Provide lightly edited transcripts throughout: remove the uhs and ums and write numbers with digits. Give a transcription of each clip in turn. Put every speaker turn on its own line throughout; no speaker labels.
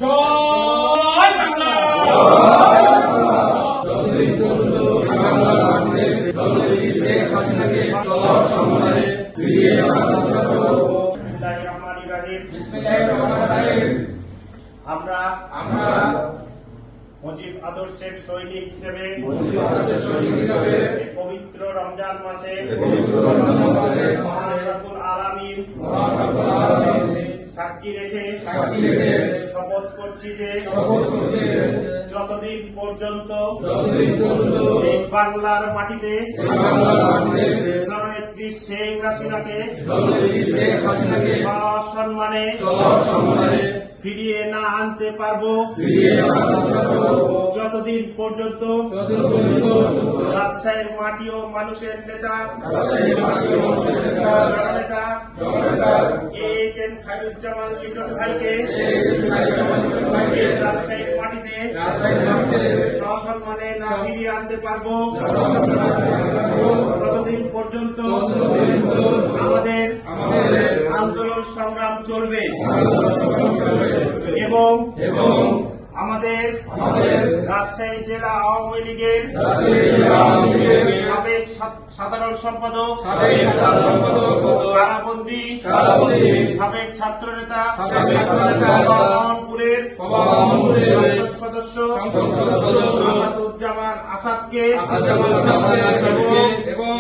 জয় বাংলা।
যতদিন পর্যন্ত বাংলা মাটিতে জননেত্রী শেখ হাসিনাকে সসম্মানে ফিরিয়ে আনা যাবে।
বিসমিল্লাহির রহমানির রহিম।
বিসমিল্লাহির রহমানির রহিম।
আমরা মুজিব আদর্শের সৈনিক হিসেবে এই পবিত্র রমজান মাসে মহান রব্বুল আলামিন সাক্ষী রেখে শপথ করছি যে যতদিন পর্যন্ত এই বাংলার মাটিতে জননেত্রী শেখ হাসিনাকে সসম্মানে ফিরিয়ে না আনতে পারবো, যতদিন পর্যন্ত রাজশাহীর মাটি ও মানুষের নেতা এইচ.এম. খায়রুজ্জামান লিটন ভাইকে রাজশাহীর মাটিতে সসম্মানে না ফিরিয়ে আনতে পারবো, ততদিন পর্যন্ত আমাদের আন্দোলন সংগ্রাম চলবে এবং আমাদের রাজশাহী জেলা আওয়ামী লীগের সাবেক সাধারণ সম্পাদক, কারাবন্দী সাবেক ছাত্র নেতা, মোহনপুরের সংসদ সদস্য আসাদুজ্জামান আসাদকে এবং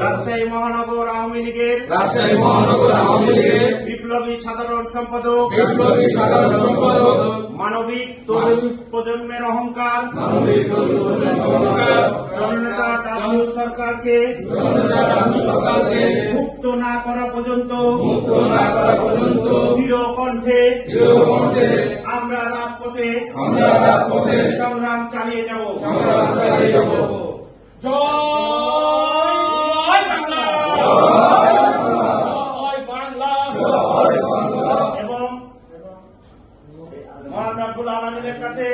রাজশাহী মহানগর আওয়ামী লীগের বিপ্লবী সাধারণ সম্পাদক, মানবিক তরুণ প্রজন্মের অহংকার জননেতা ডাব্লিউ সরকারকে মুক্ত না করা পর্যন্ত দৃঢ় কণ্ঠে আমরা রাজপথে সংগ্রাম চালিয়ে যাব।
জয় বাংলা। জয় বাংলা।
এবং মহান রব্বুল আলামিনের কাছে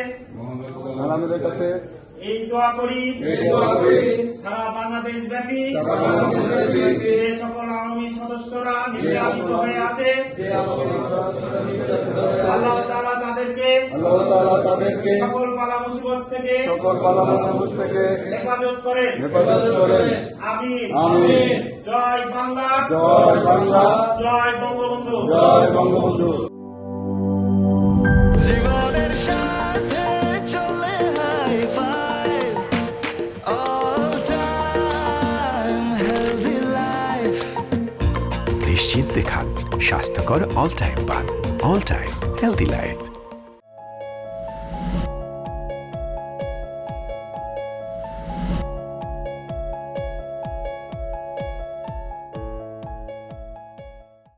এই দোয়া করি, সারা বাংলাদেশ ব্যাপী যে সকল আওয়ামী সদস্যরা নির্যাতিত হয়ে আছে, আল্লাহ তাআলা তাদেরকে সকল বালা মুসিবত থেকে হেফাজত করেন। আমিন। জয় বাংলা। জয় বঙ্গবন্ধু।
জীবনের সাথে চলে high five all time healthy life.
নিশ্চিন্তে খান, স্বাস্থ্যকর অল টাইম পান। All time healthy life.